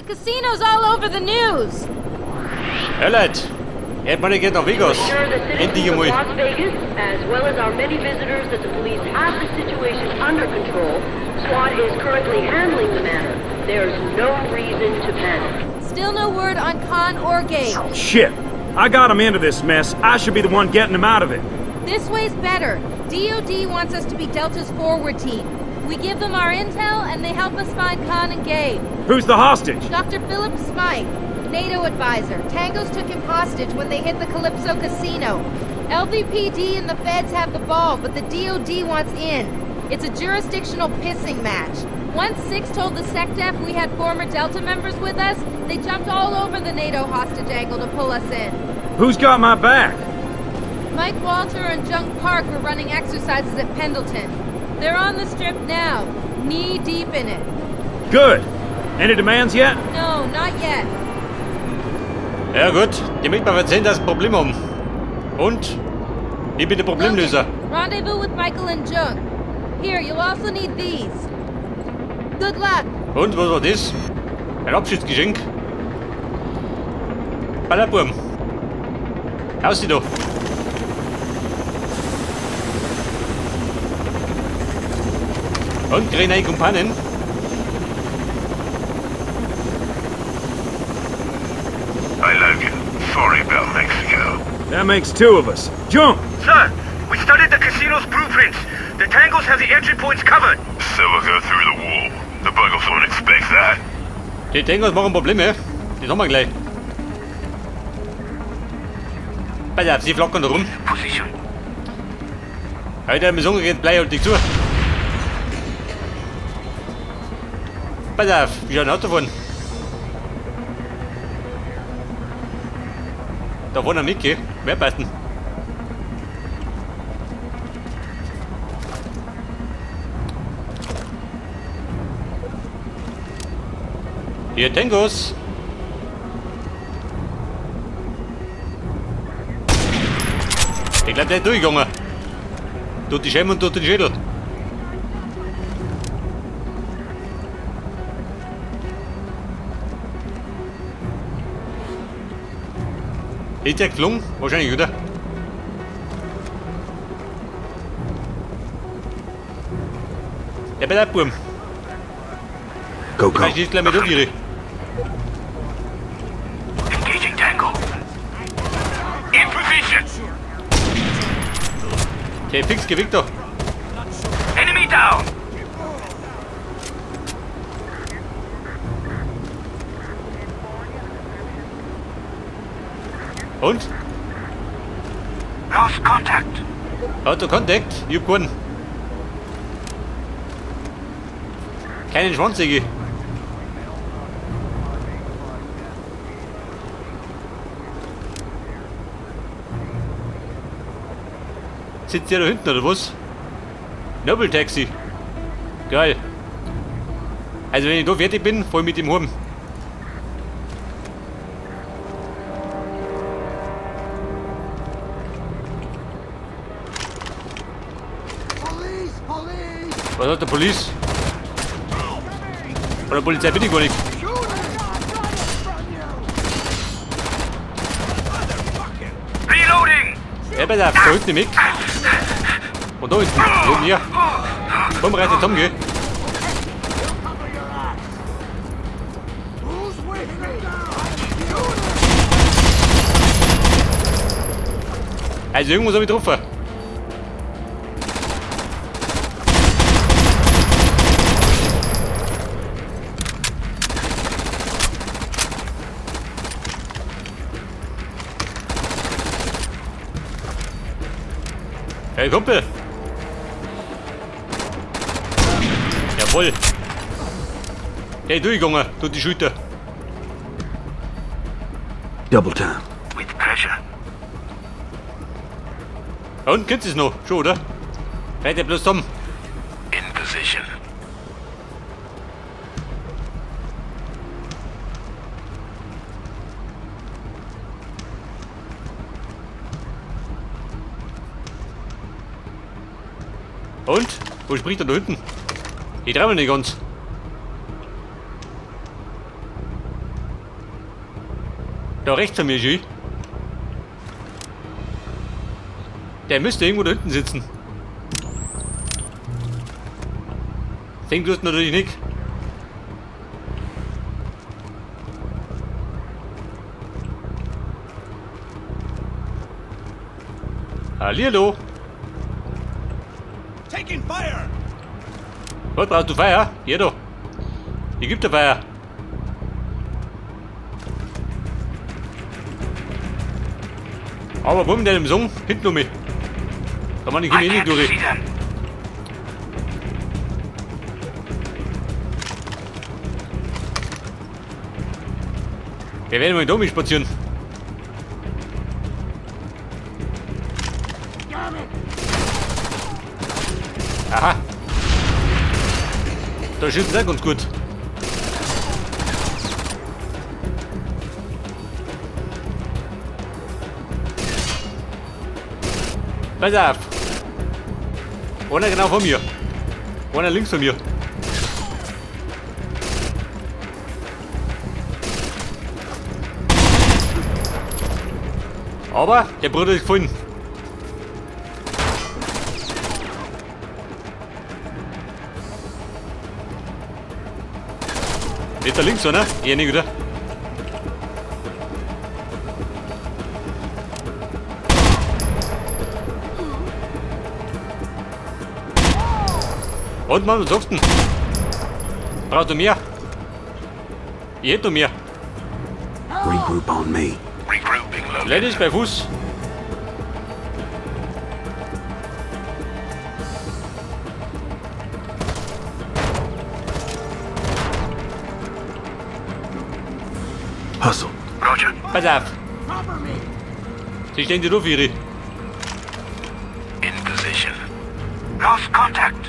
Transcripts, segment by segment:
casino's all over the news. Hör Leute, everybody geht nach Vegas. Endlich einmal. Las Vegas, as well as our many visitors that the police have the situation under control, SWAT is currently handling the matter. There's no reason to panic. Still no word on Khan or Gabe. Shit! I got him into this mess. I should be the one getting him out of it. This way's better. DOD wants us to be Delta's forward team. We give them our intel, and they help us find Khan and Gabe. Who's the hostage? Dr. Philip Smythe, NATO advisor. Tangos took him hostage when they hit the Calypso Casino. LVPD and the feds have the ball, but the DOD wants in. It's a jurisdictional pissing match. Once Six told the SecDef we had former Delta members with us, they jumped all over the NATO hostage angle to pull us in. Who's got my back? Mike Walter and Junk Park were running exercises at Pendleton. They're on the strip now, knee-deep in it. Good. Any demands yet? No, not yet. Ja gut, die Mitglieder erzählen, dass sie ein Problem haben. Und? Ich bin der Problemlöser. Logan, rendezvous with Michael and Junk. Here, you'll also need these. Good luck. Und, was war das? Ein Abschiedsgeschenk? Ballerburm. Aus sie doch. Und, kriegen eine Kumpanen. Hey Logan, sorry about Mexico. That makes two of us. Jump! Sir, we studied the casino's blueprints. The Tangos have the entry points covered. So we'll go through the wall. The Buggles won't expect that. Die Tangos machen Probleme. Das haben wir gleich. Pass auf, sie flackern da rum. Position. Heute haben wir so geht, bleib halt dich zu. Pass auf, wie schaut ein Auto davon? Da vorne am Mickey, wer passt denn? Hier, Tangos! Ich glaub, der ist durchgegangen. Tut die Schäme und tut den Schädel. Ist der geflogen? Wahrscheinlich, oder? Der Ballerburm. Go, go. Ich schieß gleich mit auf ihre. Engaging Tango. In position. Okay, fix, geh weg da. Enemy down. Und? Lost contact. Auto Contact? Ich hab keinen. Keinen Schwanzsäge. Sitzt der da hinten oder was? Noble Taxi. Geil. Also wenn ich da fertig bin, fahr ich mit ihm heim. Was hat der Police? Oder Polizei bin ich gar nicht. Reloading. Ja, pass auf, da hinten weg. Und da hinten, oben hier. Komm, reiß jetzt geh. Also irgendwas hab ich getroffen. Hey Kumpel! Jawohl! Hey durchgegangen, tut die Schulter. Double time. With pressure. Und, kennst du es noch? Schon, oder? Fährt der bloß zusammen. In position. Und? Wo spricht er da hinten? Ich trau mich nicht ganz. Da rechts von mir, G. Der müsste irgendwo da hinten sitzen. Fängt bloß natürlich nicht. Hallihallo. Taking fire! Was brauchst du Feuer? Hier doch. Hier gibt der Feuer. Aber wo denn im Song? Hinten um mich. Da man ich eh nicht durch. them. Wir werden mal da mit spazieren. Aha. Da schießt es auch ganz gut. Pass auf. Einer genau vor mir. Einer links von mir. Aber der Bruder ist gefunden. Nicht da links, oder? Eher nicht, oder? Und Mann, was sagst du denn? Brauchst du mehr? Ich hätte noch mehr. Regroup on me. Regrouping low. Ladies bei Fuß. Hustle. Roger. Pass auf. Sie stehen die Luft, Iri. In position. Lost contact.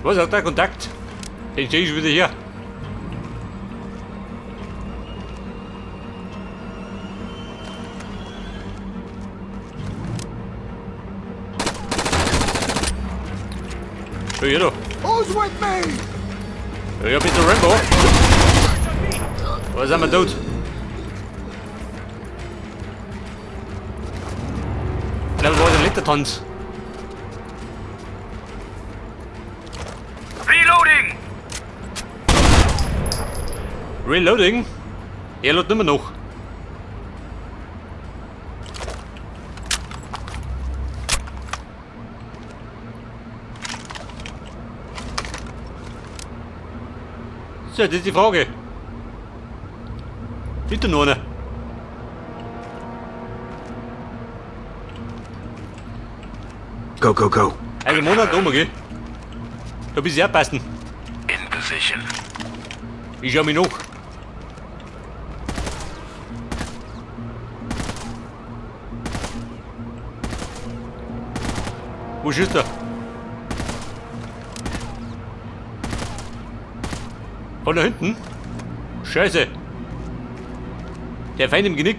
Was hat der Kontakt? Den stehe ich wieder hier. Hör hier doch. Who's with me? Hör hier bitte Rambo. Oder sind wir tot? Da war der Littertanz. Reloading. Reloading? Er lädt immer noch. So, das ist die Frage. Bitte noch eine. Go, go, go. Also Monat um, gell? Da bist du ja passen. In position. Ich schau mich noch. Wo schießt er? Von da hinten? Scheiße. Der Feind im Genick.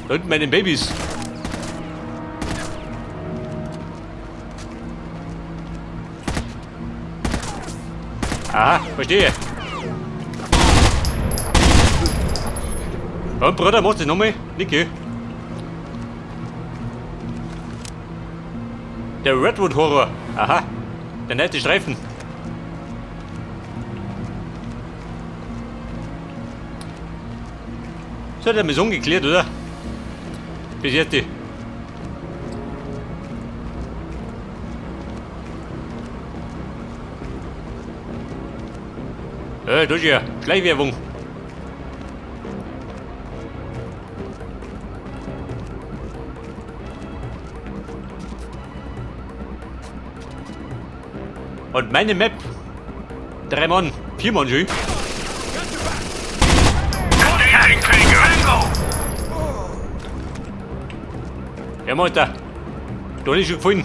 Da hinten bei den Babys. Aha, verstehe. Und Bruder, machst du das nochmal? Niki. Der Redwood Horror. Aha. Der nette Streifen. So hat er Mission geklärt, oder? Bis jetzt. Das ist ja Schleichwerbung. Und meine Map. 3 Mann, 4 Mann schon. Ja, Mutter. Da ist schon gefunden.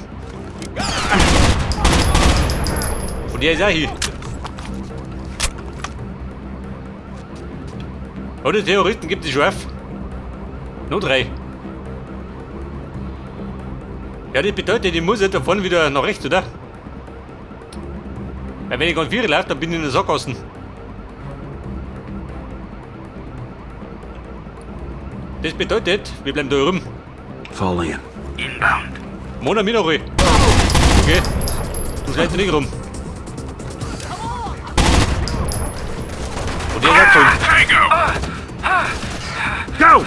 Und der ist auch hier. Oder Terroristen gibt es schon auf. Nur 3. Ja, das bedeutet, ich muss jetzt davon wieder nach rechts, oder? Weil wenn ich ganz vier laufe, dann bin ich in der Sackgassen. Das bedeutet, wir bleiben da rum. Fall in. Inbound. Mona Minori. Okay. Du schlägst nicht rum. Und der sagt schon. Tango! Go!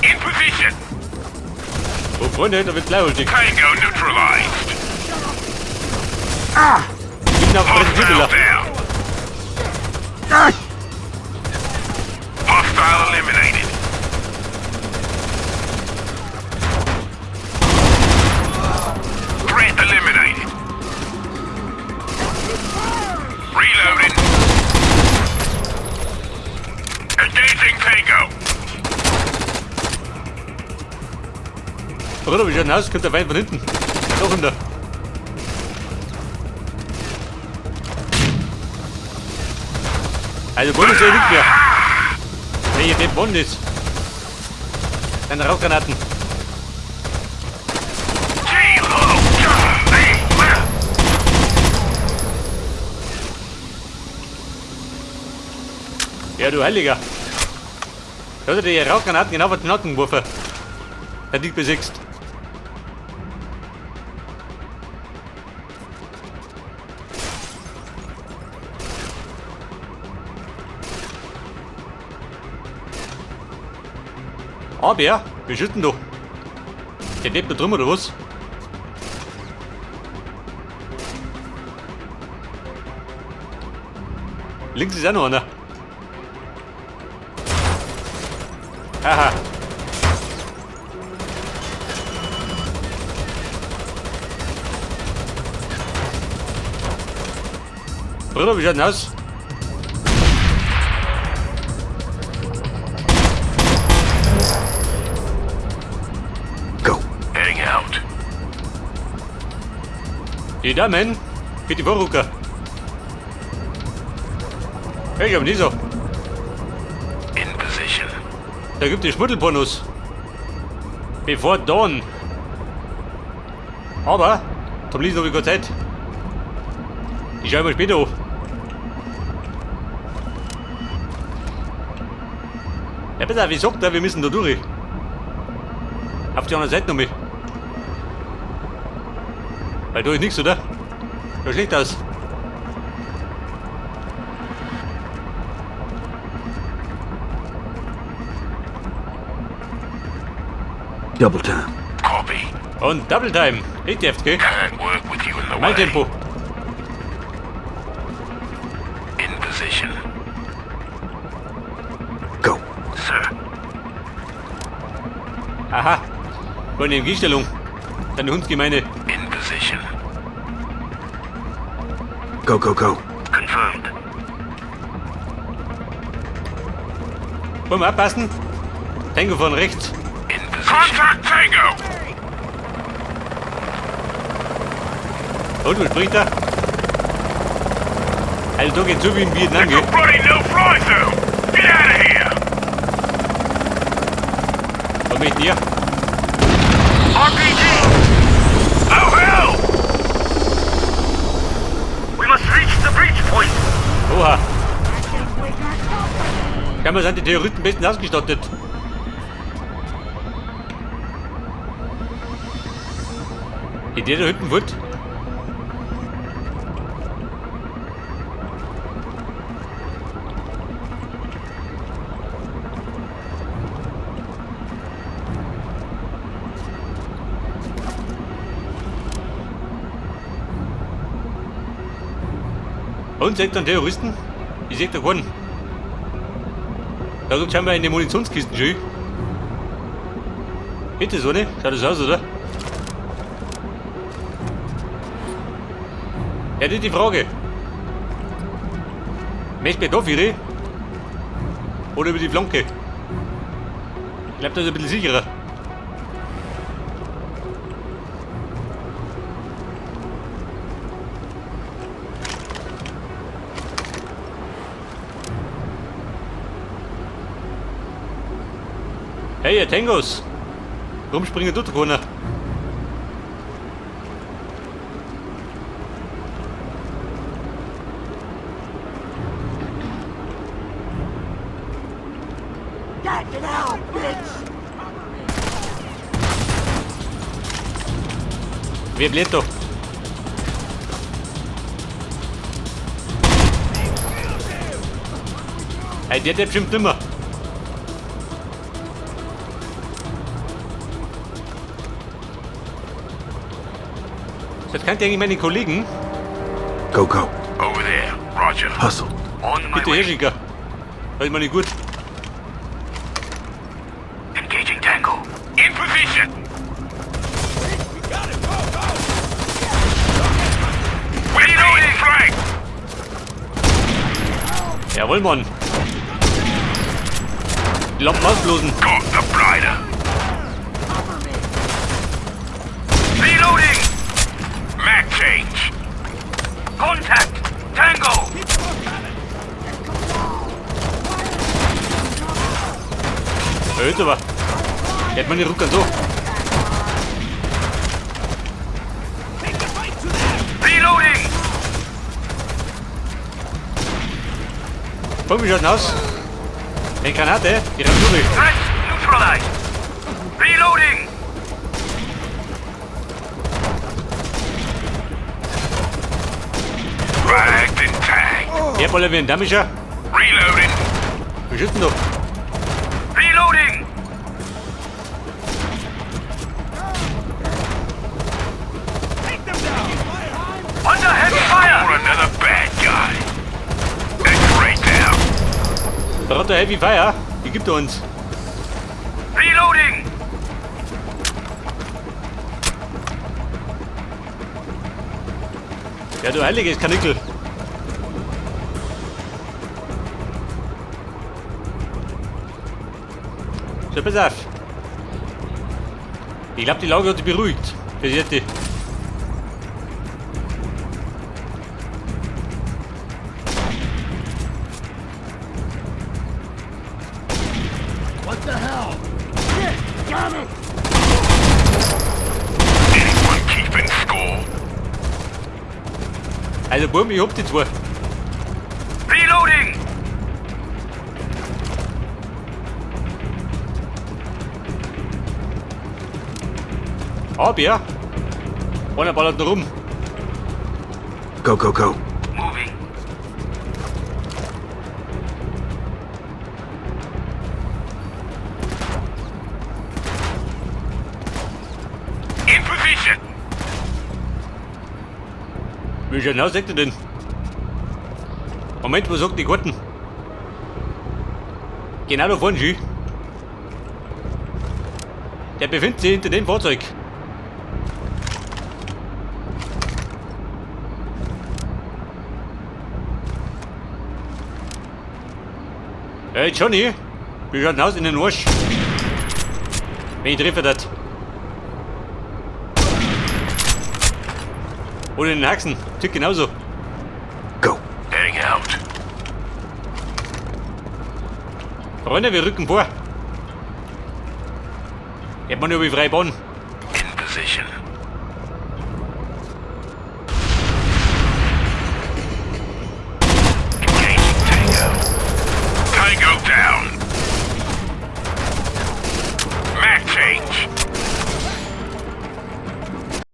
In position. Oh Freunde, da wird blauhultig. Tango neutralized. Ich bin auf präsentiert Hostile gelacht. down. Hostile eliminated. Threat eliminated. Reloading. Engaging Tango. Bruder, wie schaut denn aus? Kommt der Wein von hinten. Noch runter. Also wollen sie ja nicht mehr. Wenn hier den Bond ist. Dann Rauchgranaten. Ja, du Heiliger. Da hat er die Rauchgranaten genau auf den Nacken geworfen. Der liegt besiegt. Aber ja, wir schütten doch. Der lebt da drum oder was? Links ist auch noch einer. Haha. Bruder, wie schaut denn aus? Go. Heading out. Die Damen, bitte vorrücken. Ich hab nicht so. In position. Da gibt es Schmuddelbonus. Bevor Dawn. Aber, zum Lesen habe ich keine Zeit. Ich schau mal später auf. Ja, pass auf, ich sag da, wir müssen da durch. Auf die andere Seite noch mit. Weil da ist nichts, oder? Schaut schlecht aus. Double time. Copy. Und Double Time. Richtig heftig, gell? Can't work with you in the Mein way. Tempo. In position. Go. Sir. Aha. War eine Einstellung. Deine Hundsgemeine. In position. Go, go, go. Confirmed. Wollen wir abpassen? Tango von rechts. In position. Contact Tango! Und, wo springt er? Also da geht's so wie in Vietnam, It's gell? a bloody no-fly zone! Get out of here! Was mit dir? RPG! Oh hell! We must reach the breach point! Oha. Scheinbar sind die Terroristen bestens ausgestattet. Geht der da hinten fort? Und seht ihr einen Terroristen? Ich sehe da keinen. Da gibt es scheinbar eine Munitionskisten schön. Bitte so, ne? Schaut das aus, oder? Ja, das ist die Frage. Möchtest du da für oder über die Flanke? Ich glaube, das ist ein bisschen sicherer. Hey, ihr Tangos! Warum springen dort keiner? Wer bleibt doch? Ey, der bestimmt nimmer. Das kann eigentlich meine Kollegen. Go, go. Over there. Roger. Hustle. On my Bitte way. Herrschiger. Das ist mir nicht gut. Engaging Tango. In position. Reloading flank. Jawohl, Mann. Die Lampen ausblosen. Got the blighter. Reloading. Mag change. Contact. Tango. Hört aber. Der hat meine Rückern so. Reloading. Komm, wie schaut's denn aus? Eine Granate, die rennt durch. Threat neutralized. Reloading. Fragged and tagged. Der Boller wie ein Damischer. Reloading. Wir schützen doch. Reloading. Under heavy fire. Or another bad guy. X-ray down. Braucht der Heavy Fire? Die gibt er uns. Reloading. Ja, du heiliges Kanickel. So, pass auf. Ich glaube, die Lage hat sich beruhigt. Bis jetzt. Anyone keeping score? Also, Buben, ich hab die zwei. Reloading. Aber ja. Einer ballert noch rum. Go, go, go. Moving. In position. Wie schaut denn aus, sagt er denn? Moment, wo sagt die Garten? Genau da vorne, Schü. Der befindet sich hinter dem Fahrzeug. Hey Johnny, wie schaut denn aus in den Arsch? Wenn ich treffe das. Oder in den Haxen, tut genauso. Go. Heading out. Freunde, wir rücken vor. Hätte man nur wie freie Bahn. In position.